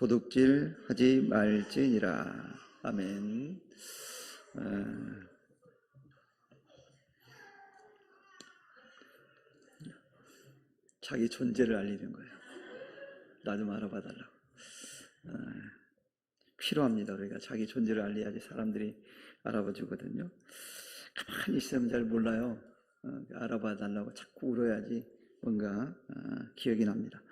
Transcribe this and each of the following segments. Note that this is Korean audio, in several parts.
도둑질하지 말지니라. 아멘. 자기 존재를 알리는 거예요. 나 좀 알아봐 달라고. 필요합니다. 우리가 자기 존재를 알려야지 사람들이 알아봐 주거든요. 가만히 있으면 잘 몰라요. 알아봐 달라고 자꾸 울어야지 뭔가 기억이 납니다.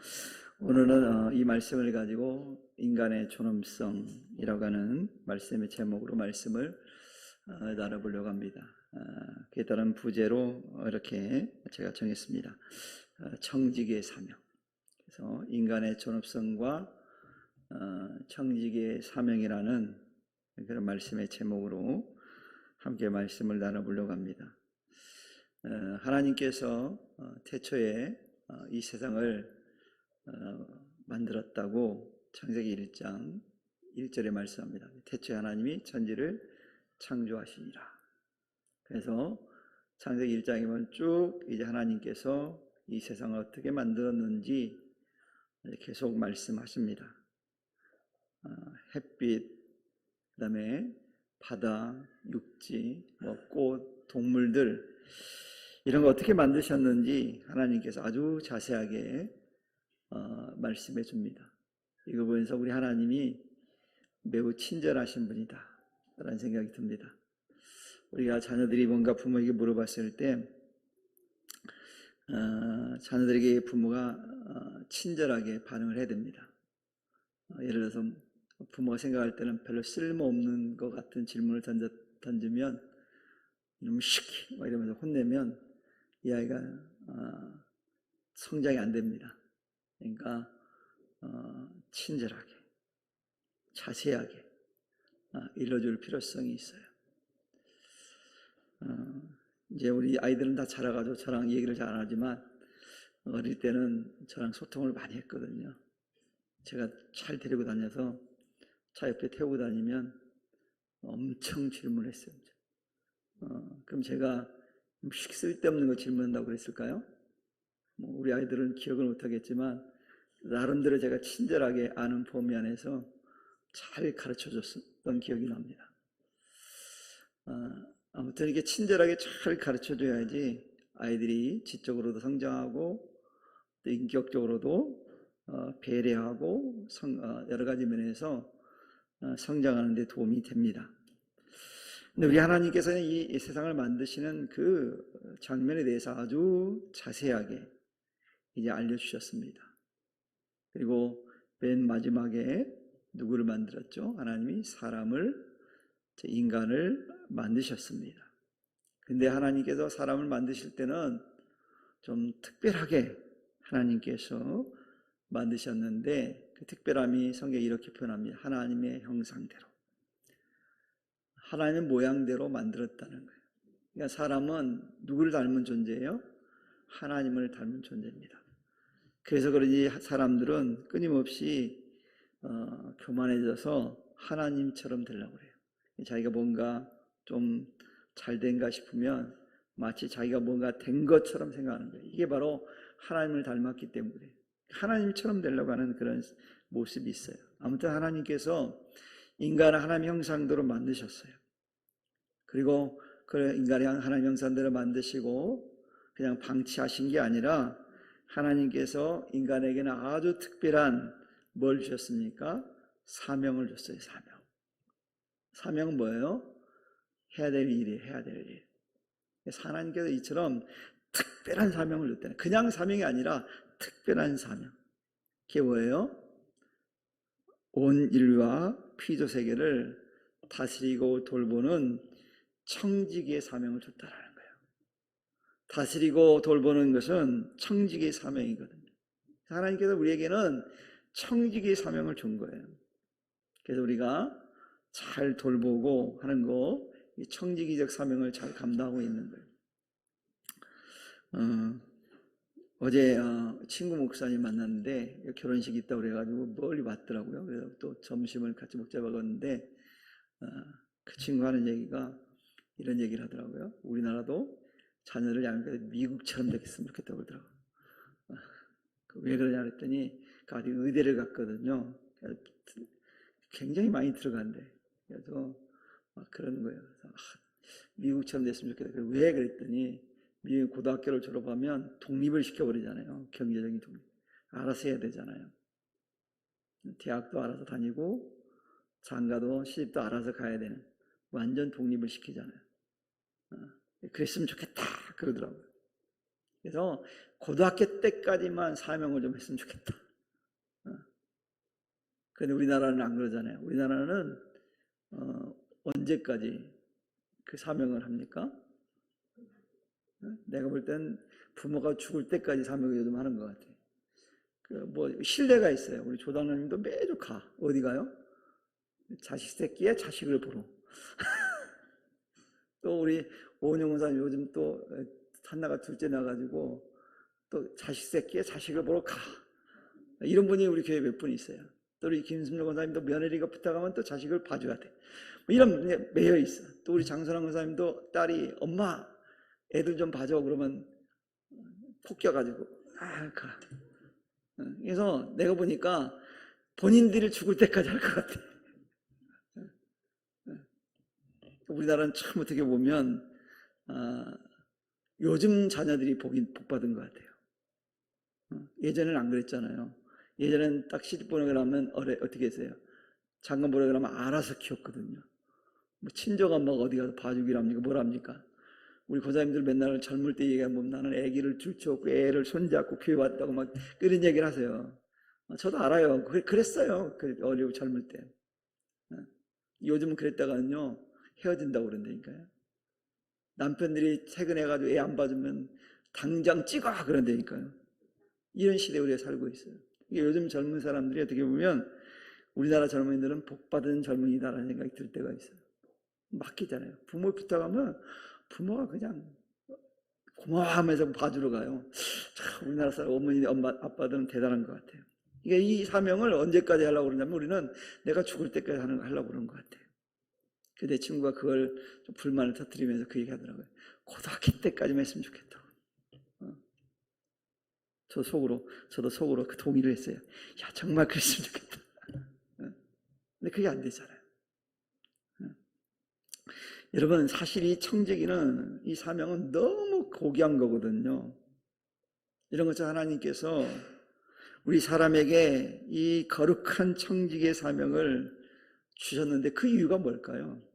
오늘은 이 말씀을 가지고 인간의 존엄성이라고 하는 말씀의 제목으로 말씀을 나눠보려고 합니다. 그에 따른 부제로 이렇게 제가 정했습니다. 청지기의 사명. 그래서 인간의 존엄성과 청지기의 사명이라는 그런 말씀의 제목으로 함께 말씀을 나눠보려고 합니다. 하나님께서 태초에 이 세상을 만들었다고 창세기 1장 1절에 말씀합니다. 태초에 하나님이 천지를 창조하시니라. 그래서 창세기 1장이면 쭉 이제 하나님께서 이 세상을 어떻게 만들었는지 계속 말씀하십니다. 햇빛, 그 다음에 바다, 육지, 꽃, 동물들 이런 거 어떻게 만드셨는지 하나님께서 아주 자세하게 말씀해 줍니다. 이거 보면서 우리 하나님이 매우 친절하신 분이다 라는 생각이 듭니다. 우리가 자녀들이 뭔가 부모에게 물어봤을 때 자녀들에게 부모가 친절하게 반응을 해야 됩니다. 예를 들어서 부모가 생각할 때는 별로 쓸모없는 것 같은 질문을 던지면 이놈 시키 이러면서 혼내면 이 아이가 성장이 안 됩니다. 그러니까 친절하게 자세하게 일러줄 필요성이 있어요. 이제 우리 아이들은 다 자라가지고 저랑 얘기를 잘 안 하지만 어릴 때는 저랑 소통을 많이 했거든요. 제가 차를 데리고 다녀서 차 옆에 태우고 다니면 엄청 질문했어요. 그럼 제가 쓸데없는 거 질문한다고 그랬을까요? 우리 아이들은 기억을 못하겠지만 나름대로 제가 친절하게 아는 범위 안에서 잘 가르쳐줬던 기억이 납니다. 아무튼 이렇게 친절하게 잘 가르쳐줘야지 아이들이 지적으로도 성장하고 또 인격적으로도 배려하고 여러 가지 면에서 성장하는 데 도움이 됩니다. 근데 우리 하나님께서는 이 세상을 만드시는 그 장면에 대해서 아주 자세하게 이제 알려주셨습니다. 그리고 맨 마지막에 누구를 만들었죠? 하나님이 인간을 만드셨습니다. 근데 하나님께서 사람을 만드실 때는 좀 특별하게 하나님께서 만드셨는데 그 특별함이 성경에 이렇게 표현합니다. 하나님의 형상대로, 하나님의 모양대로 만들었다는 거예요. 그러니까 사람은 누구를 닮은 존재예요? 하나님을 닮은 존재입니다. 그래서 그런지 사람들은 끊임없이 교만해져서 하나님처럼 되려고 그래요. 자기가 뭔가 좀 잘된가 싶으면 마치 자기가 뭔가 된 것처럼 생각하는 거예요. 이게 바로 하나님을 닮았기 때문에 하나님처럼 되려고 하는 그런 모습이 있어요. 아무튼 하나님께서 인간을 하나님 형상대로 만드셨어요. 그리고 그 인간을 하나님 형상대로 만드시고 그냥 방치하신 게 아니라 하나님께서 인간에게는 아주 특별한 뭘 주셨습니까? 사명을 줬어요. 사명은 뭐예요? 해야 될 일이에요. 해야 될 일. 하나님께서 이처럼 특별한 사명을 줬다는, 그냥 사명이 아니라 특별한 사명. 그게 뭐예요? 온 인류와 피조 세계를 다스리고 돌보는 청지기의 사명을 줬다라는 거예요. 다스리고 돌보는 것은 청지기의 사명이거든요. 하나님께서 우리에게는 청지기의 사명을 준 거예요. 그래서 우리가 잘 돌보고 하는 거, 이 청지기적 사명을 잘 감당하고 있는 거예요. 어제 친구 목사님 만났는데 결혼식이 있다고 그래가지고 멀리 왔더라고요. 그래서 또 점심을 같이 먹자 먹었는데 그 친구 하는 얘기가 이런 얘기를 하더라고요. 우리나라도 자녀를 양육할 때 미국처럼 됐으면 좋겠다고 그러더라고요. 왜 그러냐 그랬더니 아직 의대를 갔거든요. 굉장히 많이 들어간대. 그래서 막 그러는 거예요. 그래서 미국처럼 됐으면 좋겠다. 왜 그랬더니 미국 고등학교를 졸업하면 독립을 시켜버리잖아요. 경제적인 독립. 알아서 해야 되잖아요. 대학도 알아서 다니고 장가도 시집도 알아서 가야 되는 완전 독립을 시키잖아요. 그랬으면 좋겠다 그러더라고요. 그래서 고등학교 때까지만 사명을 좀 했으면 좋겠다. 그런데 우리나라는 안 그러잖아요. 우리나라는 언제까지 그 사명을 합니까? 내가 볼 땐 부모가 죽을 때까지 사명을 요즘 하는 것 같아요. 뭐 신뢰가 있어요. 우리 조당님도 매주 가. 어디 가요? 자식 새끼의 자식을 보러. 또 우리 오은영 원사님 요즘 또 한나가 둘째 나가지고 또 자식 새끼의 자식을 보러 가. 이런 분이 우리 교회에 몇 분 있어요. 또 우리 김승룡 원사님도 며느리가 부탁하면 또 자식을 봐줘야 돼. 뭐 이런 매여 있어. 또 우리 장선왕 원사님도 딸이 엄마 애들 좀 봐줘 그러면 폭겨가지고 가. 그래서 내가 보니까 본인들이 죽을 때까지 할 것 같아. 우리나라는 참 어떻게 보면 요즘 자녀들이 복 받은 것 같아요. 예전에는 안 그랬잖아요. 예전에는 딱 시집 보내고 나면 어떻게 했어요? 장가 보내고 나면 알아서 키웠거든요. 뭐 친정 엄마가 어디 가서 봐주기를 합니까? 뭘 합니까? 우리 고사님들 맨날 젊을 때 얘기하면 나는 아기를 줄쳐갖고 애를 손잡고 교회 왔다고 막 그런 얘기를 하세요. 저도 알아요. 그랬어요. 어리고 젊을 때. 요즘은 그랬다가는요 헤어진다고 그런다니까요. 남편들이 퇴근해가지고 애 안 봐주면 당장 찍어 그런다니까요. 이런 시대에 우리가 살고 있어요. 이게 요즘 젊은 사람들이 어떻게 보면 우리나라 젊은이들은 복받은 젊은이다라는 생각이 들 때가 있어요. 맡기잖아요. 부모 부탁하면 부모가 그냥 고마워하면서 봐주러 가요. 참 우리나라 사람 어머니 엄마 아빠들은 대단한 것 같아요. 이게 이 사명을 언제까지 하려고 그러냐면 우리는 내가 죽을 때까지 하려고 그런 것 같아요. 내 친구가 그걸 좀 불만을 터뜨리면서 그 얘기 하더라고요. 고등학교 때까지만 했으면 좋겠다고. 저도 속으로 그 동의를 했어요. 야, 정말 그랬으면 좋겠다. 근데 그게 안 되잖아요. 여러분, 사실 이 청지기는, 이 사명은 너무 고귀한 거거든요. 이런 것처럼 하나님께서 우리 사람에게 이 거룩한 청지기의 사명을 주셨는데 그 이유가 뭘까요?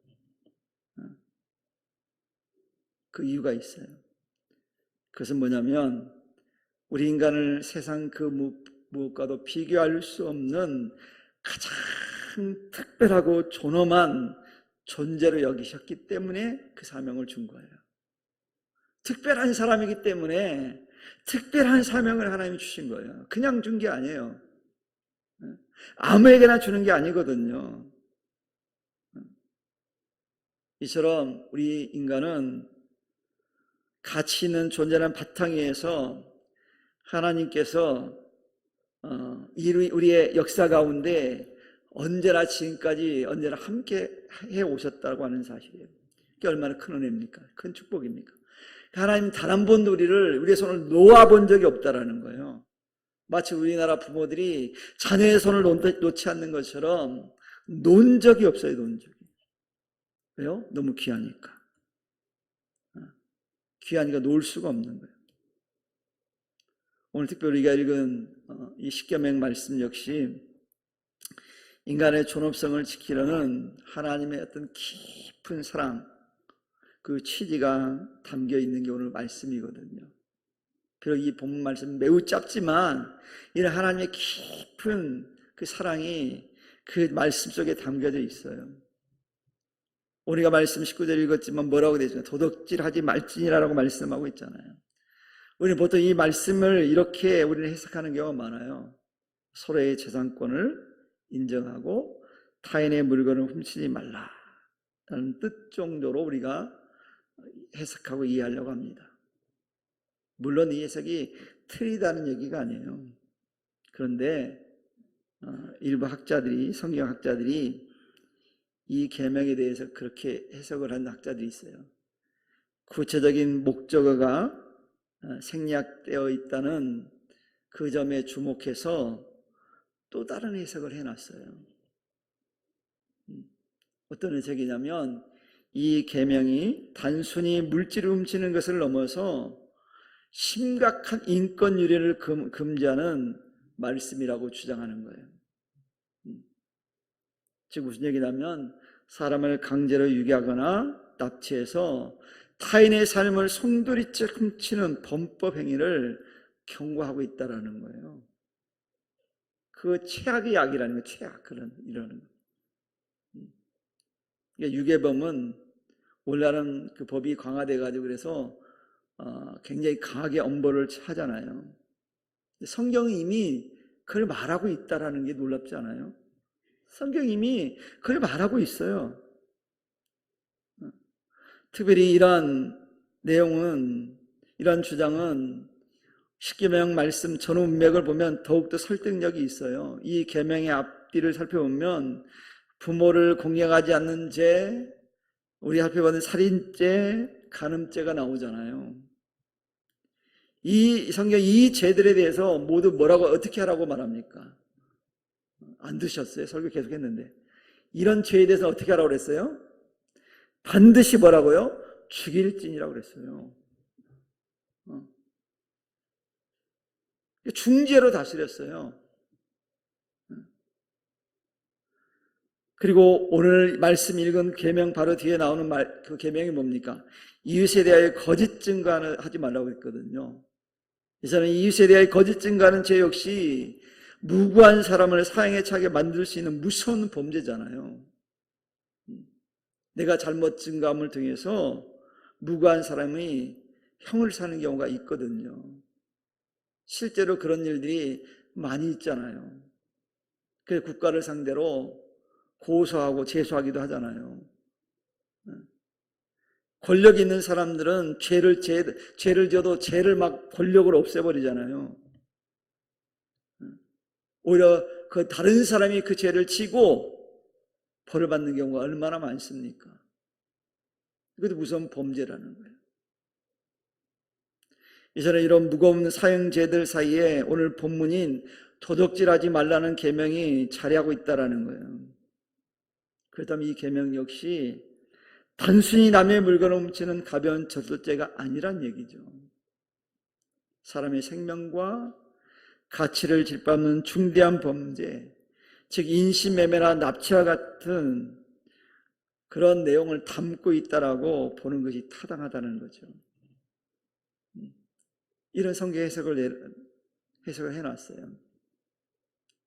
그 이유가 있어요. 그것은 뭐냐면 우리 인간을 세상 그 무엇과도 비교할 수 없는 가장 특별하고 존엄한 존재로 여기셨기 때문에 그 사명을 준 거예요. 특별한 사람이기 때문에 특별한 사명을 하나님이 주신 거예요. 그냥 준 게 아니에요. 아무에게나 주는 게 아니거든요. 이처럼 우리 인간은 가치 있는 존재라는 바탕 위에서 하나님께서 우리의 역사 가운데 언제나 지금까지 언제나 함께 해 오셨다고 하는 사실이에요. 그게 얼마나 큰 은혜입니까? 큰 축복입니까? 하나님 단 한 번도 우리의 손을 놓아본 적이 없다라는 거예요. 마치 우리나라 부모들이 자녀의 손을 놓지 않는 것처럼 놓은 적이 없어요. 놓은 적이. 왜요? 너무 귀하니까. 귀하니까 놓을 수가 없는 거예요. 오늘 특별히 우리가 읽은 이 십계명 말씀 역시 인간의 존엄성을 지키려는 하나님의 어떤 깊은 사랑, 그 취지가 담겨 있는 게 오늘 말씀이거든요. 비록 이 본문 말씀 매우 짧지만 이런 하나님의 깊은 그 사랑이 그 말씀 속에 담겨져 있어요. 우리가 말씀 19절 읽었지만 뭐라고 되죠? 도둑질하지 말지니라고 말씀하고 있잖아요. 우리는 보통 이 말씀을 이렇게 우리는 해석하는 경우가 많아요. 서로의 재산권을 인정하고 타인의 물건을 훔치지 말라라는 뜻 정도로 우리가 해석하고 이해하려고 합니다. 물론 이 해석이 틀리다는 얘기가 아니에요. 그런데 일부 학자들이, 성경학자들이 이 계명에 대해서 그렇게 해석을 한 학자들이 있어요. 구체적인 목적어가 생략되어 있다는 그 점에 주목해서 또 다른 해석을 해놨어요. 어떤 해석이냐면 이 계명이 단순히 물질을 훔치는 것을 넘어서 심각한 인권 유래를 금지하는 말씀이라고 주장하는 거예요. 즉 무슨 얘기냐면 사람을 강제로 유기하거나 납치해서 타인의 삶을 송두리째 훔치는 범법 행위를 경고하고 있다라는 거예요. 그 최악의 약이라는 거예요. 최악 이라는 거. 그러니까 유괴범은 원래는 그 법이 강화돼 가지고 그래서 굉장히 강하게 엄벌을 하잖아요. 성경이 이미 그걸 말하고 있다라는 게 놀랍지 않아요? 성경이 이미 그걸 말하고 있어요. 특별히 이러한 내용은, 이러한 주장은 십계명 말씀 전문맥을 보면 더욱더 설득력이 있어요. 이 계명의 앞뒤를 살펴보면 부모를 공경하지 않는 죄, 우리 살펴보는 살인죄, 간음죄가 나오잖아요. 이 성경 이 죄들에 대해서 모두 뭐라고 어떻게 하라고 말합니까? 안 드셨어요? 설교 계속했는데 이런 죄에 대해서 어떻게 하라고 그랬어요? 반드시 뭐라고요? 죽일진이라고 그랬어요. 중죄로 다스렸어요. 그리고 오늘 말씀 읽은 계명 바로 뒤에 나오는 그 계명이 뭡니까? 이웃에 대하여 거짓 증거하지 말라고 했거든요. 이제는 이웃에 대하여 거짓 증거하는 죄 역시 무고한 사람을 사형에 차게 만들 수 있는 무서운 범죄잖아요. 내가 잘못 증거함을 통해서 무고한 사람이 형을 사는 경우가 있거든요. 실제로 그런 일들이 많이 있잖아요. 그래서 국가를 상대로 고소하고 제소하기도 하잖아요. 권력 있는 사람들은 죄를 지어도 죄를 막 권력으로 없애버리잖아요. 오히려 그 다른 사람이 그 죄를 지고 벌을 받는 경우가 얼마나 많습니까? 이것도 무서운 범죄라는 거예요. 이전에 이런 무거운 사형죄들 사이에 오늘 본문인 도둑질하지 말라는 계명이 자리하고 있다라는 거예요. 그렇다면 이 계명 역시 단순히 남의 물건을 훔치는 가벼운 절도죄가 아니란 얘기죠. 사람의 생명과 가치를 짓밟는 중대한 범죄, 즉 인신매매나 납치와 같은 그런 내용을 담고 있다라고 보는 것이 타당하다는 거죠. 이런 성경 해석을 해놨어요.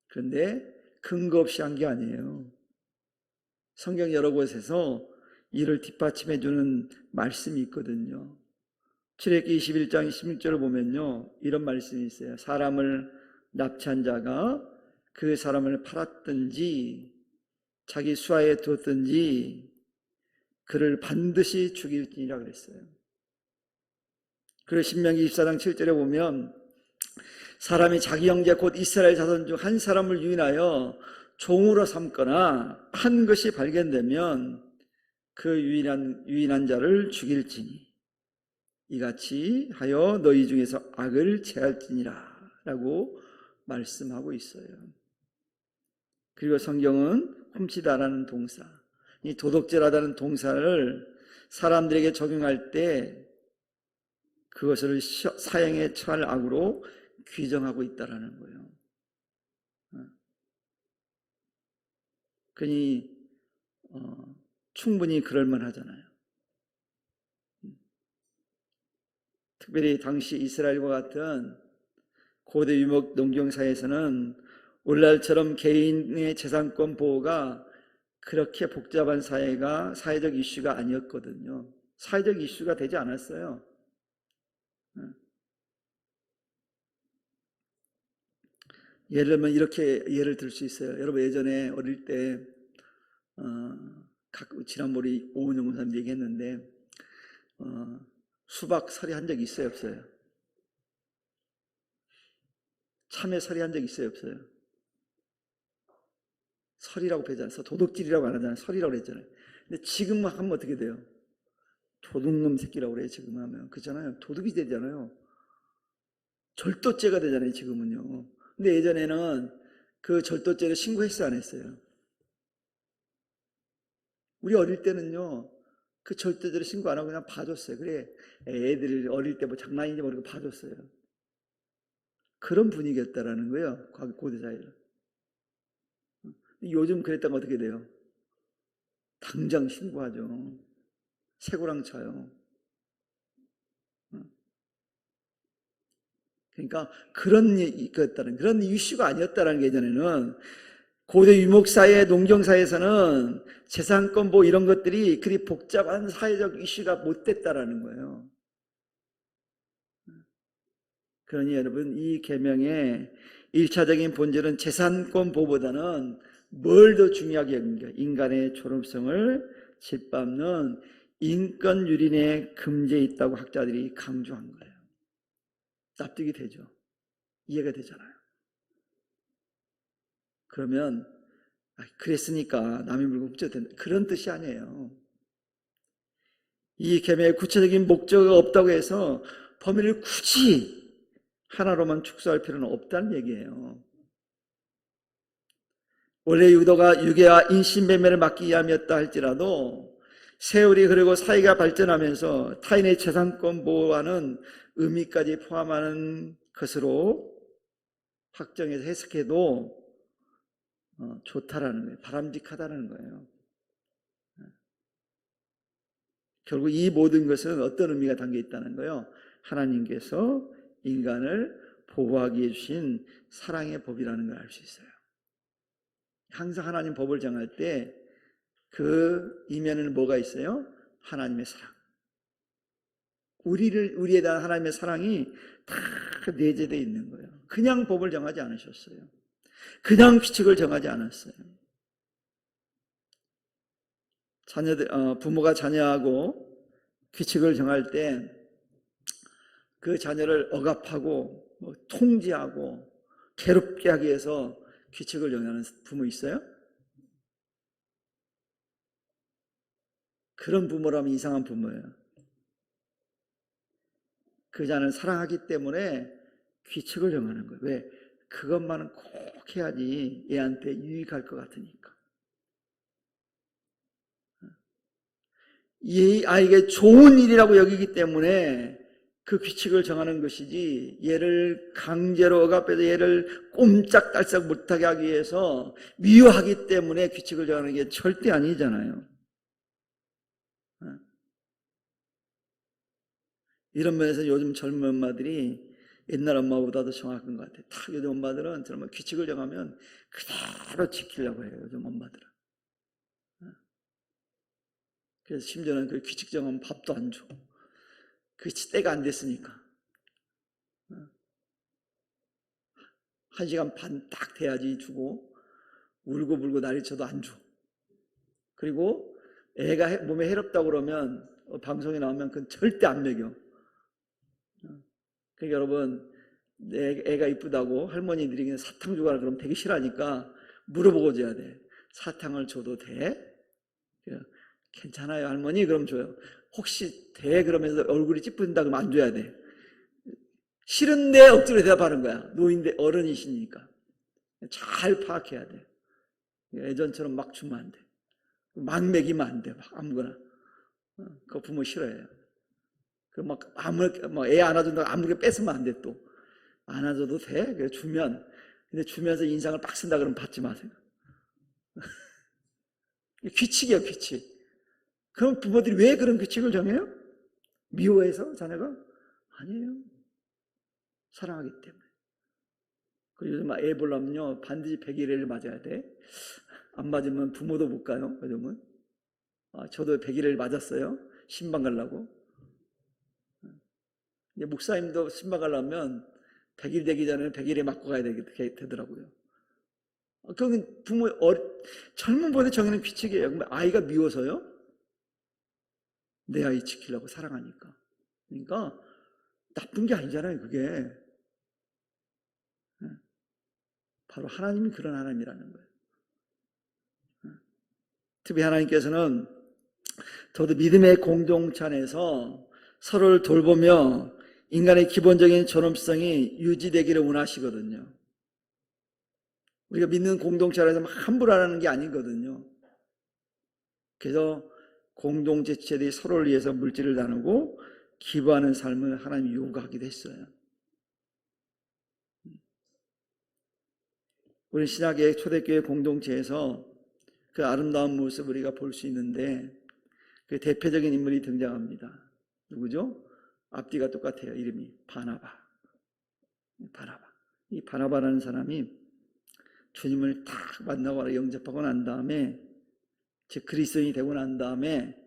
그런데 근거 없이 한 게 아니에요. 성경 여러 곳에서 이를 뒷받침해 주는 말씀이 있거든요. 출애굽기 21장 16절을 보면요, 이런 말씀이 있어요. 사람을 납치한 자가 그 사람을 팔았든지 자기 수하에 두었든지 그를 반드시 죽일지니라 그랬어요. 그리고 신명기 24장 7절에 보면 사람이 자기 형제 곧 이스라엘 자손 중 한 사람을 유인하여 종으로 삼거나 한 것이 발견되면 그 유인한 자를 죽일지니 이같이 하여 너희 중에서 악을 제할지니라 라고 말씀하고 있어요. 그리고 성경은 훔치다라는 동사, 이 도둑질하다는 동사를 사람들에게 적용할 때 그것을 사형에 처할 악으로 규정하고 있다라는 거예요. 그러니 충분히 그럴 만하잖아요. 특별히 당시 이스라엘과 같은 고대 유목 농경 사회에서는 오늘날처럼 개인의 재산권 보호가 그렇게 복잡한 사회적 이슈가 아니었거든요. 사회적 이슈가 되지 않았어요. 예를 들면 이렇게 예를 들 수 있어요. 여러분 예전에 어릴 때 지난번에 오은영 목사님 얘기했는데 수박 서리 한 적 있어요, 없어요? 참외 서리 한 적 있어요, 없어요? 설이라고 배잖아요. 도둑질이라고 안 하잖아요. 설이라고 그랬잖아요. 근데 지금 하면 어떻게 돼요? 도둑놈 새끼라고 그래요. 지금 하면 그렇잖아요. 도둑이 되잖아요. 절도죄가 되잖아요. 지금은요. 근데 예전에는 그 절도죄를 신고했어요, 안 했어요? 우리 어릴 때는요, 그 절도죄를 신고 안 하고 그냥 봐줬어요. 그래, 애들 어릴 때 뭐 장난인지 모르고 봐줬어요. 그런 분위기였다라는 거예요, 고대사회는. 요즘 그랬다면 어떻게 돼요? 당장 신고하죠. 새고랑 쳐요. 그러니까 그런 이슈가 아니었다라는 게 예전에는 고대 유목사회, 농경사회에서는 재산권 보호 이런 것들이 그리 복잡한 사회적 이슈가 못 됐다라는 거예요. 그러니 여러분, 이 계명의 1차적인 본질은 재산권 보호보다는 뭘 더 중요하게 여긴가? 인간의 존엄성을 짓밟는 인권 유린의 금지에 있다고 학자들이 강조한 거예요. 납득이 되죠. 이해가 되잖아요. 그러면 그랬으니까 남의 물건 훔쳐도 된다, 그런 뜻이 아니에요. 이 계명의 구체적인 목적이 없다고 해서 범위를 굳이 하나로만 축소할 필요는 없다는 얘기예요. 원래 유도가 유괴와 인신매매를 막기 위함이었다 할지라도 세월이 흐르고 사회가 발전하면서 타인의 재산권 보호하는 의미까지 포함하는 것으로 확정해서 해석해도 좋다라는 거예요. 바람직하다는 거예요. 결국 이 모든 것은 어떤 의미가 담겨 있다는 거예요? 하나님께서 인간을 보호하기 위해 주신 사랑의 법이라는 걸 알 수 있어요. 항상 하나님 법을 정할 때 그 이면에는 뭐가 있어요? 하나님의 사랑. 우리에 대한 하나님의 사랑이 다 내재되어 있는 거예요. 그냥 법을 정하지 않으셨어요. 그냥 규칙을 정하지 않았어요. 부모가 자녀하고 규칙을 정할 때 그 자녀를 억압하고 통제하고 괴롭게 하기 위해서 규칙을 정하는 부모 있어요? 그런 부모라면 이상한 부모예요. 그 자녀를 사랑하기 때문에 규칙을 정하는 거예요. 왜? 그것만은 꼭 해야지 얘한테 유익할 것 같으니까. 이 아이에게 좋은 일이라고 여기기 때문에 그 규칙을 정하는 것이지, 얘를 강제로 억압해서 얘를 꼼짝달싹 못하게 하기 위해서 미워하기 때문에 규칙을 정하는 게 절대 아니잖아요. 이런 면에서 요즘 젊은 엄마들이 옛날 엄마보다도 정확한 것 같아요. 다 요즘 엄마들은 정말 규칙을 정하면 그대로 지키려고 해요, 요즘 엄마들은. 그래서 심지어는 그 규칙 정하면 밥도 안 줘. 그 때가 안 됐으니까. 1시간 반 딱 돼야지 주고, 울고 불고 난리쳐도 안 줘. 그리고 애가 몸에 해롭다고 그러면 방송에 나오면 그건 절대 안 먹여. 그러니까 여러분, 애가 이쁘다고 할머니들이 그냥 사탕 주거나 그러면 되게 싫어하니까 물어보고 줘야 돼. 사탕을 줘도 돼? 괜찮아요 할머니, 그럼 줘요. 혹시 돼? 그러면서 얼굴이 찌푸린다 그러면 안 줘야 돼. 싫은데 억지로 대답하는 거야. 노인데 어른이시니까. 잘 파악해야 돼. 예전처럼 막 주면 안 돼. 막 먹이면 안 돼. 막 아무거나. 그거 부모 싫어해요. 그럼 애 안아준다고 아무렇게 뺏으면 안 돼. 또 안아줘도 돼? 그래 주면. 근데 주면서 인상을 빡 쓴다 그러면 받지 마세요. 규칙이에요, 규칙. 그럼 부모들이 왜 그런 규칙을 정해요? 미워해서 자녀가? 아니에요. 사랑하기 때문에. 그리고 요즘 애 보려면요 반드시 100일을 맞아야 돼. 안 맞으면 부모도 못 가요, 요즘은. 저도 100일을 맞았어요, 신방 가려고. 목사님도 신방 가려면 100일 되기 전에 100일에 맞고 가야 되더라고요. 그건 젊은 분이 정해놓은 규칙이에요. 그럼 아이가 미워서요? 내 아이 지키려고 사랑하니까. 그러니까 나쁜 게 아니잖아요, 그게. 바로 하나님이 그런 하나님이라는 거예요. 특히 하나님께서는 저도 믿음의 공동체 안에서 서로를 돌보며 인간의 기본적인 존엄성이 유지되기를 원하시거든요. 우리가 믿는 공동체라서 함부로 하는 게 아니거든요. 그래서 공동체 지체들이 서로를 위해서 물질을 나누고 기부하는 삶을 하나님이 요구하기도 했어요. 우리 신약의 초대교회 공동체에서 그 아름다운 모습을 우리가 볼 수 있는데 그 대표적인 인물이 등장합니다. 누구죠? 앞뒤가 똑같아요. 이름이 바나바. 이 바나바라는 사람이 주님을 딱 만나고 영접하고 난 다음에, 즉 그리스도인이 되고 난 다음에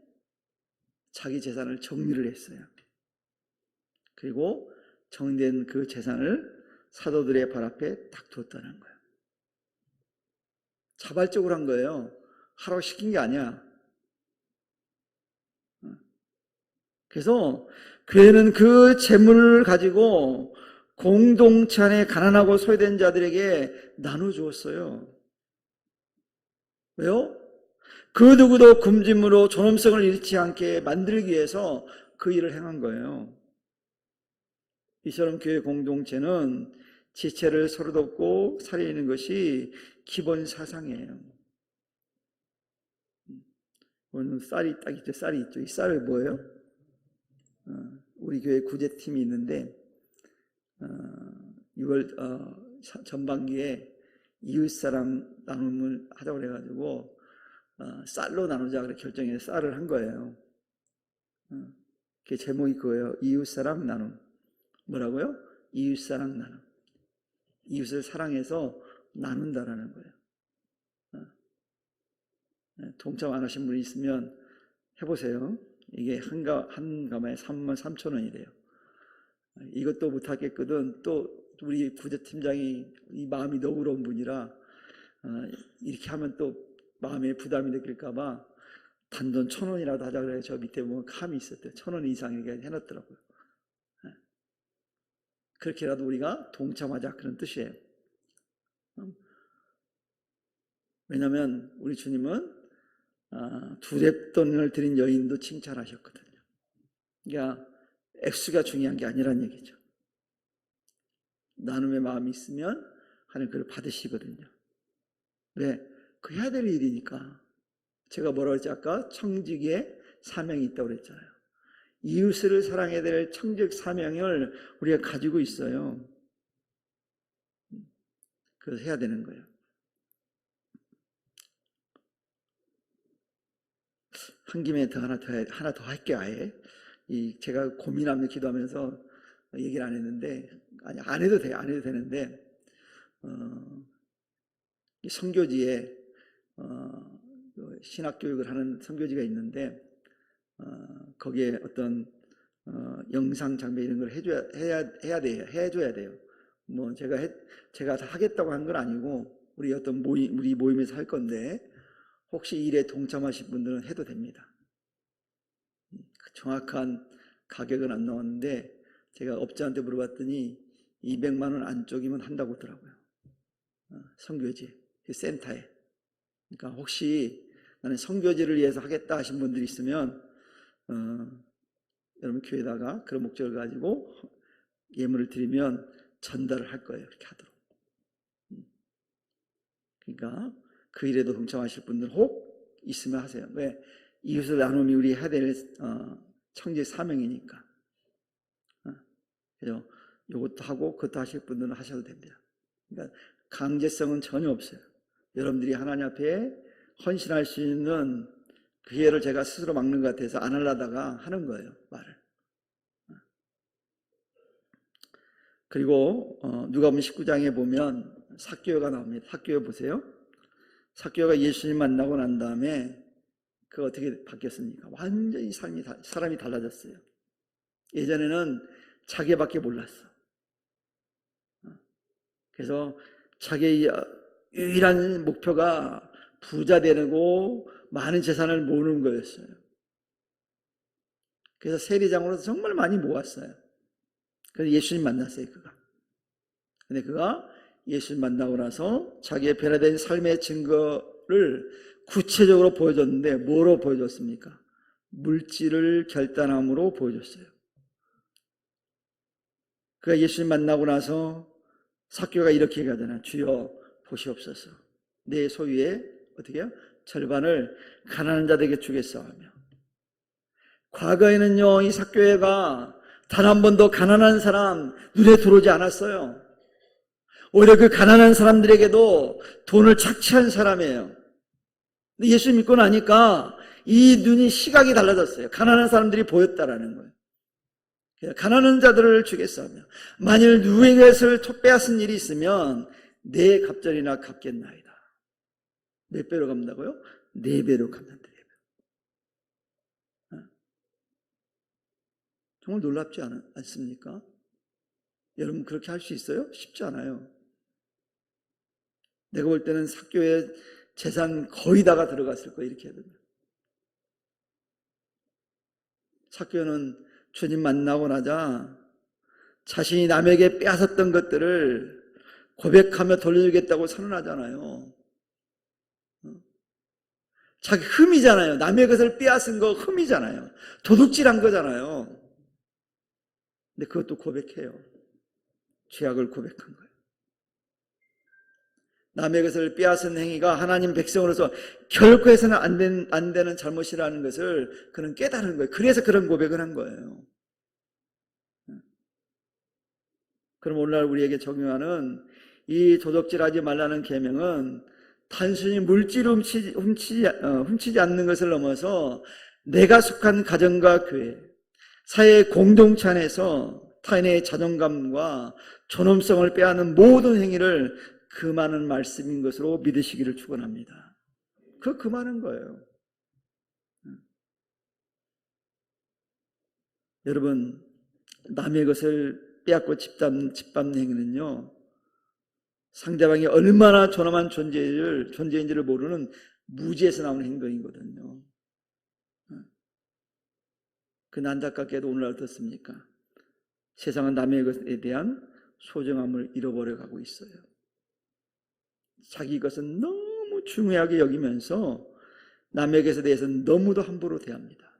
자기 재산을 정리를 했어요. 그리고 정리된 그 재산을 사도들의 발 앞에 딱 두었다는 거예요. 자발적으로 한 거예요. 하라고 시킨 게 아니야. 그래서 교회는 그 재물을 가지고 공동체 안에 가난하고 소외된 자들에게 나눠주었어요. 왜요? 그 누구도 굶짐으로 존엄성을 잃지 않게 만들기 위해서 그 일을 행한 거예요. 이처럼 교회 공동체는 지체를 서로 돕고 살리는 것이 기본 사상이에요. 오늘 쌀이 딱 있죠. 쌀이 있죠. 이 쌀이 뭐예요? 우리 교회 구제팀이 있는데 6월 전반기에 이웃사랑 나눔을 하자고 그래가지고 쌀로 나누자 그래 결정해서 쌀을 한 거예요. 그 제목이 그거예요. 이웃사랑 나눔. 뭐라고요? 이웃사랑 나눔. 이웃을 사랑해서 나눈다라는 거예요. 동참 안 하신 분이 있으면 해보세요. 이게 한 가마에 33,000원이래요. 이것도 못하겠거든. 또 우리 부재팀장이 이 마음이 너그러운 분이라 이렇게 하면 또 마음에 부담이 느낄까봐 단돈 1,000원이라도 하자 그래요. 저 밑에 보면 캄이 있었대요. 1,000원 이상에게 해놨더라고요. 그렇게라도 우리가 동참하자 그런 뜻이에요. 왜냐하면 우리 주님은 두렙돈을 드린 여인도 칭찬하셨거든요. 그러니까 액수가 중요한 게 아니란 얘기죠. 나눔의 마음이 있으면 하나님 그걸 받으시거든요. 왜? 그 해야 될 일이니까. 제가 뭐라고 했지 아까? 청직의 사명이 있다고 그랬잖아요. 이웃을 사랑해야 될 청직 사명을 우리가 가지고 있어요. 그래서 해야 되는 거예요. 한 김에 하나 더 할게요. 아예 제가 고민하면서 기도하면서 얘기를 안 했는데, 아니 안 해도 돼요. 안 해도 되는데 이 선교지에 신학교육을 하는 선교지가 있는데 거기에 어떤 영상 장비 이런 걸 해줘야 돼요. 뭐 제가 다 하겠다고 한 건 아니고 우리 어떤 우리 모임에서 할 건데 혹시 일에 동참하실 분들은 해도 됩니다. 정확한 가격은 안 나왔는데 제가 업자한테 물어봤더니 200만 원 안쪽이면 한다고 하더라고요. 선교지 센터에. 그러니까 혹시 나는 선교지를 위해서 하겠다 하신 분들이 있으면 여러분 교회에다가 그런 목적을 가지고 예물을 드리면 전달을 할 거예요. 그렇게 하도록. 그러니까 그 일에도 동참하실 분들 혹 있으면 하세요. 왜? 이웃을 나눔이 우리 해야 될 청지 사명이니까. 그래서 이것도 하고 그것도 하실 분들은 하셔도 됩니다. 그러니까 강제성은 전혀 없어요. 여러분들이 하나님 앞에 헌신할 수 있는 그 기회를 제가 스스로 막는 것 같아서 안 하려다가 하는 거예요. 말을. 그리고 누가복음 19장에 보면 삭개오가 나옵니다. 삭개오 보세요. 삭개오가 예수님 만나고 난 다음에 그 어떻게 바뀌었습니까? 완전히 사람이 달라졌어요. 예전에는 자기밖에 몰랐어. 그래서 자기의 유일한 목표가 부자 되고 많은 재산을 모으는 거였어요. 그래서 세리장으로서 정말 많이 모았어요. 그래서 예수님 만났어요, 그가. 근데 그가 예수님 만나고 나서 자기의 변화된 삶의 증거를 구체적으로 보여줬는데 뭐로 보여줬습니까? 물질을 결단함으로 보여줬어요. 그가 예수님 만나고 나서 삭개오가 이렇게 얘기하잖아요. 주여 보시옵소서. 내 소유의 어떻게 해요? 절반을 가난한 자들에게 주겠사오며. 과거에는요, 이 삭교회가 단 한 번도 가난한 사람 눈에 들어오지 않았어요. 오히려 그 가난한 사람들에게도 돈을 착취한 사람이에요. 근데 예수 믿고 나니까 이 눈이 시각이 달라졌어요. 가난한 사람들이 보였다라는 거예요. 가난한 자들을 주겠사오며 만일 누구의 것을 빼앗은 일이 있으면 내 갑절이나 갚겠나이다. 몇 배로 갚는다고요? 4배로 갚는다. 정말 놀랍지 않습니까? 여러분 그렇게 할 수 있어요? 쉽지 않아요. 내가 볼 때는 삭교의 재산 거의 다가 들어갔을 거예요. 이렇게 해야 됩니다. 삭교는 주님 만나고 나자 자신이 남에게 빼앗았던 것들을 고백하며 돌려주겠다고 선언하잖아요. 자기 흠이잖아요. 남의 것을 빼앗은 거 흠이잖아요. 도둑질한 거잖아요. 근데 그것도 고백해요. 죄악을 고백한 거예요. 남의 것을 빼앗은 행위가 하나님 백성으로서 결코 해서는 안 되는 잘못이라는 것을 그는 깨달은 거예요. 그래서 그런 고백을 한 거예요. 그럼 오늘날 우리에게 적용하는 이 도둑질하지 말라는 계명은 단순히 물질을 훔치지 않는 것을 넘어서 내가 속한 가정과 교회, 사회 공동체 안에서 타인의 자존감과 존엄성을 빼앗는 모든 행위를 금하는 말씀인 것으로 믿으시기를 축원합니다. 금하는 거예요. 여러분, 남의 것을 빼앗고 짓밟는 행위는요, 상대방이 얼마나 존엄한 존재인지를 모르는 무지에서 나오는 행동이거든요. 그 안타깝게도 오늘날 어떻습니까? 세상은 남의 것에 대한 소중함을 잃어버려 가고 있어요. 자기 것은 너무 중요하게 여기면서 남의 것에 대해서는 너무도 함부로 대합니다.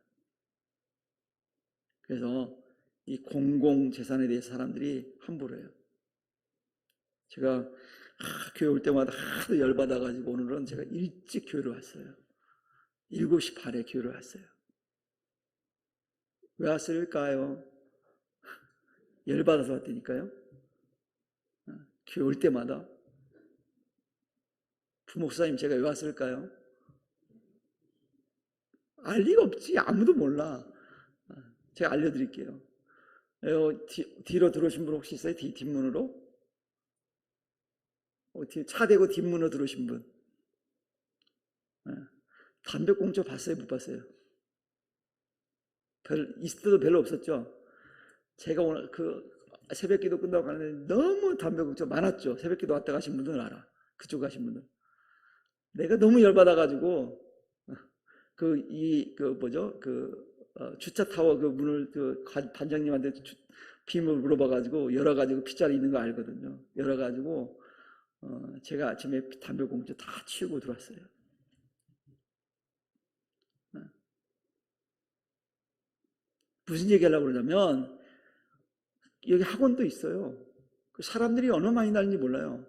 그래서 이 공공재산에 대해서 사람들이 함부로 해요. 제가 교회 올 때마다 하도 열받아가지고 오늘은 제가 일찍 교회를 왔어요. 7시 반에 교회를 왔어요. 왜 왔을까요? 열받아서 왔다니까요. 교회 올 때마다. 부목사님 제가 왜 왔을까요? 알 리가 없지. 아무도 몰라. 제가 알려드릴게요. 뒤로 들어오신 분 혹시 있어요? 뒷문으로? 차 대고 뒷문으로 들어오신 분. 담배꽁초 봤어요? 못 봤어요? 있을 때도 별로 없었죠? 제가 오늘 새벽기도 끝나고 가는데 너무 담배꽁초 많았죠? 새벽기도 왔다 가신 분들은 알아. 그쪽 가신 분들. 내가 너무 열받아가지고 주차 타워 그 문을 반장님한테 비밀을 물어봐가지고 열어가지고 핏자리 있는 거 알거든요. 열어가지고 제가 아침에 담배꽁초 다 치우고 들어왔어요. 무슨 얘기하려고 그러냐면 여기 학원도 있어요. 사람들이 얼마나 많이 나는지 몰라요.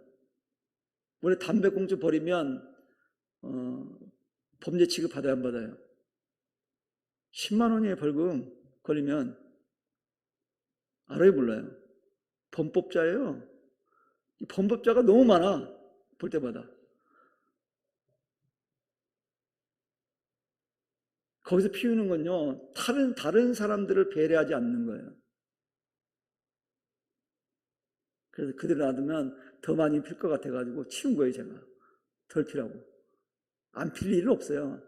원래 담배꽁초 버리면 범죄 취급 받아야 안 받아요? 10만 원이에요. 벌금 걸리면. 알아요? 몰라요? 범법자예요. 이 범법자가 너무 많아. 볼 때마다. 거기서 피우는 건요, 다른 사람들을 배려하지 않는 거예요. 그래서 그대로 놔두면 더 많이 필 것 같아가지고 치운 거예요, 제가. 덜 피라고. 안 필 일은 없어요.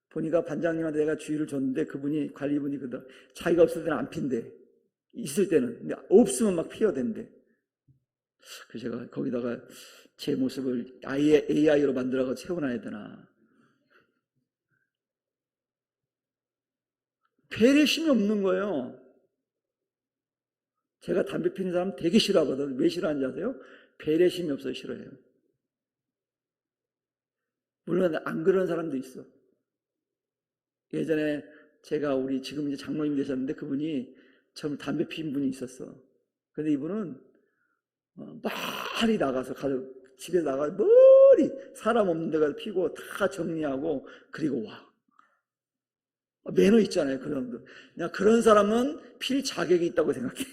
보니까 반장님한테 내가 주의를 줬는데 그분이, 관리분이 그러더라. 자기가 없을 때는 안 핀대. 있을 때는. 근데 없으면 막 피워야 된대. 그래서 제가 거기다가 제 모습을 AI로 만들어서 채워놔야 되나. 배려심이 없는 거예요. 제가 담배 피는 사람 되게 싫어하거든. 왜 싫어하는지 아세요? 배려심이 없어서 싫어해요. 물론 안 그런 사람도 있어. 예전에 제가 지금 이제 장로님이 되셨는데 그분이 처음 담배 피운 분이 있었어. 근데 이분은 많이 나가서 집에 나가 머리 사람 없는 데 가서 피고 다 정리하고 그리고 와. 매너 있잖아요. 그냥 그런 사람은 필 자격이 있다고 생각해.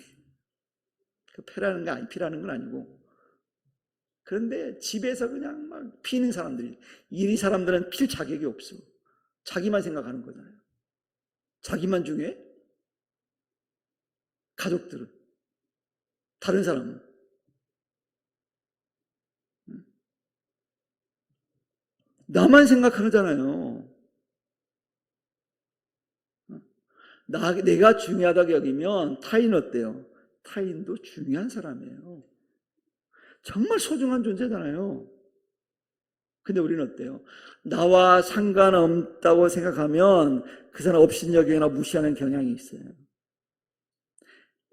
피라는 건 아니고. 그런데 집에서 그냥 막 피는 사람들이, 이 사람들은 필 자격이 없어. 자기만 생각하는 거잖아요. 자기만 중요해? 가족들은. 다른 사람은. 나만 생각하잖아요. 내가 중요하다고 여기면 타인 어때요? 타인도 중요한 사람이에요. 정말 소중한 존재잖아요. 근데 우리는 어때요? 나와 상관없다고 생각하면 그 사람 업신여기거나 무시하는 경향이 있어요.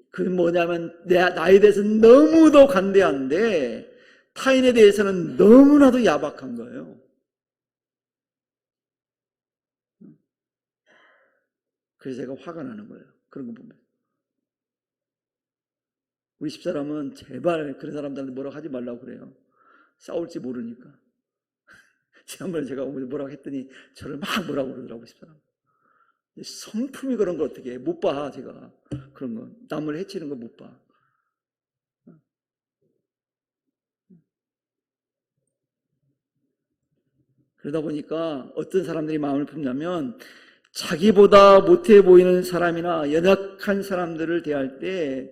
그건 뭐냐면 나에 대해서는 너무도 관대한데 타인에 대해서는 너무나도 야박한 거예요. 그래서 제가 화가 나는 거예요. 그런 거 보면. 우리 집사람은 제발 그런 사람들한테 뭐라고 하지 말라고 그래요. 싸울지 모르니까. 지난번에 제가 뭐라고 했더니 저를 막 뭐라고 그러더라고요, 집사람. 성품이 그런 거 어떻게 해? 못 봐, 제가. 그런 거. 남을 해치는 거 못 봐. 그러다 보니까 어떤 사람들이 마음을 품냐면 자기보다 못해 보이는 사람이나 연약한 사람들을 대할 때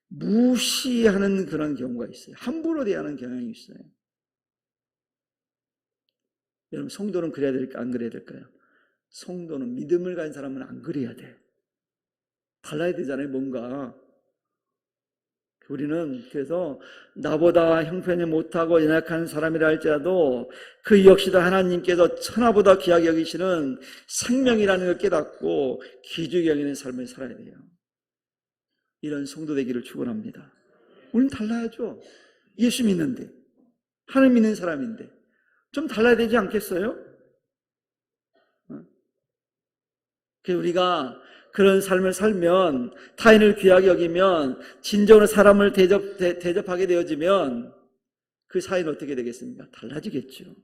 무시하는 그런 경우가 있어요. 함부로 대하는 경향이 있어요. 여러분, 성도는 그래야 될까, 안 그래야 될까요? 성도는, 믿음을 가진 사람은 안 그래야 돼. 달라야 되잖아요, 뭔가. 우리는 그래서 나보다 형편이 못하고 연약한 사람이라 할지라도 그 역시도 하나님께서 천하보다 귀하게 여기시는 생명이라는 걸 깨닫고 귀중히 여기는 삶을 살아야 돼요. 이런 성도 되기를 축원합니다. 우리는 달라야죠. 예수 믿는데, 하나님 믿는 사람인데 좀 달라야 되지 않겠어요? 우리가 그런 삶을 살면, 타인을 귀하게 여기면, 진정으로 사람을 대접하게 되어지면 그 사이는 어떻게 되겠습니까? 달라지겠죠.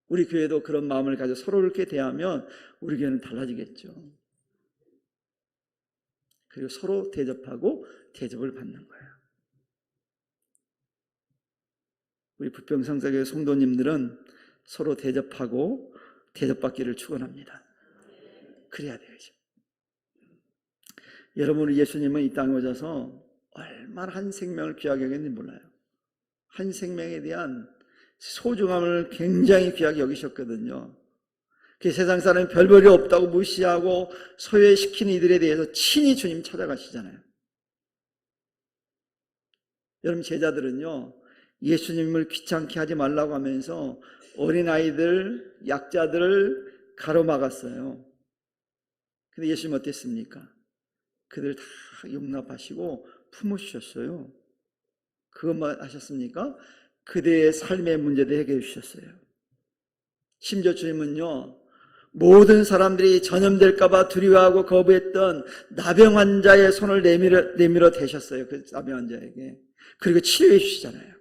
우리 교회도 그런 마음을 가지고 서로 이렇게 대하면 우리 교회는 달라지겠죠. 그리고 서로 대접하고 대접을 받는 거예요. 우리 부평성사교회 성도님들은 서로 대접하고 대접받기를 축원합니다. 그래야 돼야죠. 여러분, 예수님은 이 땅에 오셔서 얼마나 한 생명을 귀하게 여겼는지 몰라요. 한 생명에 대한 소중함을 굉장히 귀하게 여기셨거든요. 그 세상 사람이 별볼이 없다고 무시하고 소외시킨 이들에 대해서 친히 주님 찾아가시잖아요. 여러분, 제자들은요, 예수님을 귀찮게 하지 말라고 하면서 어린아이들, 약자들을 가로막았어요. 근데 예수님 어땠습니까? 그들 다 용납하시고 품으셨어요. 그것만 하셨습니까? 그들의 삶의 문제도 해결해 주셨어요. 심지어 주님은요, 모든 사람들이 전염될까봐 두려워하고 거부했던 나병 환자의 손을 내밀어 대셨어요. 그 나병 환자에게. 그리고 치료해 주시잖아요.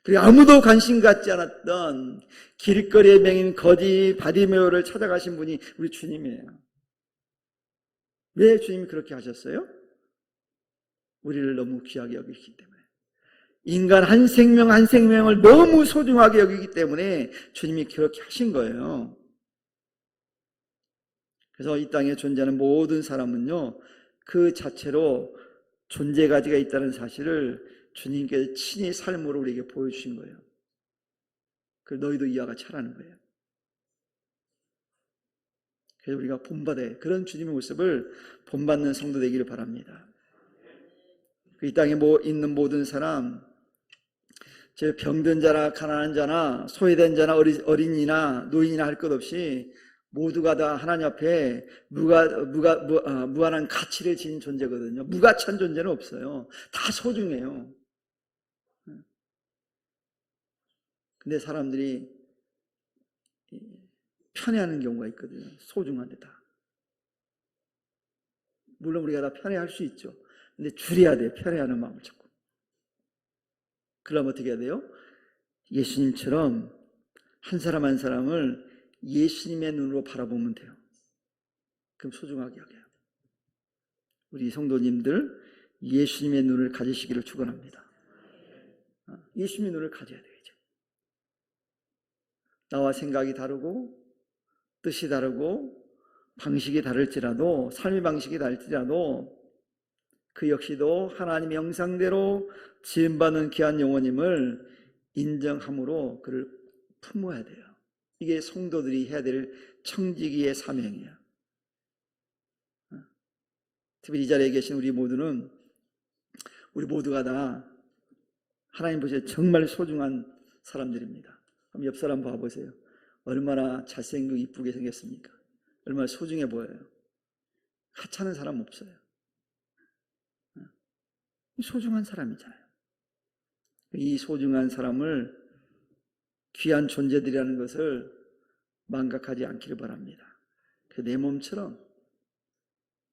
그리고 아무도 관심 갖지 않았던 길거리의 맹인 거지 바디메오를 찾아가신 분이 우리 주님이에요. 왜 주님이 그렇게 하셨어요? 우리를 너무 귀하게 여기기 때문에. 인간 한 생명 한 생명을 너무 소중하게 여기기 때문에 주님이 그렇게 하신 거예요. 그래서 이 땅에 존재하는 모든 사람은요, 그 자체로 존재 가치가 있다는 사실을 주님께서 친히 삶으로 우리에게 보여주신 거예요. 그래서 너희도 이와 같이 하라는 거예요. 그래서 우리가 본받아야, 그런 주님의 모습을 본받는 성도 되기를 바랍니다. 이 땅에 있는 모든 사람, 병든 자나 가난한 자나 소외된 자나 어린이나 노인이나 할 것 없이 모두가 다 하나님 앞에 무한한 가치를 지닌 존재거든요. 무가치한 존재는 없어요. 다 소중해요. 근데 사람들이 편애하는 경우가 있거든요. 소중한데 다. 물론 우리가 다 편애할 수 있죠. 근데 줄여야 돼요. 편애하는 마음을 자꾸. 그러면 어떻게 해야 돼요? 예수님처럼 한 사람 한 사람을 예수님의 눈으로 바라보면 돼요. 그럼 소중하게 여겨요. 우리 성도님들 예수님의 눈을 가지시기를 축원합니다. 예수님의 눈을 가져야 돼요. 이제 나와 생각이 다르고 뜻이 다르고 방식이 다를지라도, 삶의 방식이 다를지라도 그 역시도 하나님의 형상대로 지음받는 귀한 영혼임을 인정함으로 그를 품어야 돼요. 이게 성도들이 해야 될 청지기의 사명이에요. 특히 이 자리에 계신 우리 모두가 다 하나님 보시기에 정말 소중한 사람들입니다. 그럼 옆 사람 봐보세요. 얼마나 잘생기고 이쁘게 생겼습니까? 얼마나 소중해 보여요. 하찮은 사람 없어요. 소중한 사람이잖아요. 이 소중한 사람을 귀한 존재들이라는 것을 망각하지 않기를 바랍니다. 내 몸처럼,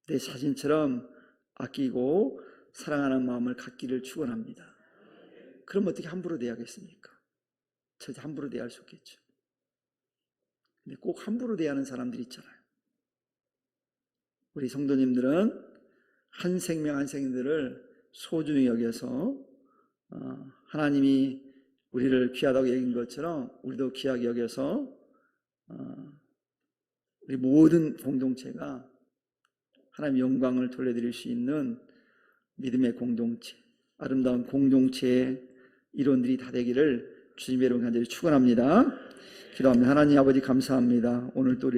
내 자신처럼 아끼고 사랑하는 마음을 갖기를 축원합니다. 그럼 어떻게 함부로 대하겠습니까? 절대 함부로 대할 수 없겠죠. 근데 꼭 함부로 대하는 사람들이 있잖아요. 우리 성도님들은 한 생명 한 생들을 소중히 여겨서 하나님이 우리를 귀하다고 여긴 것처럼 우리도 귀하게 여겨서 우리 모든 공동체가 하나님의 영광을 돌려드릴 수 있는 믿음의 공동체, 아름다운 공동체의 이론들이 다 되기를 주님의 이름 간절히 축원합니다. 기도합니다. 하나님 아버지 감사합니다. 오늘 또 우리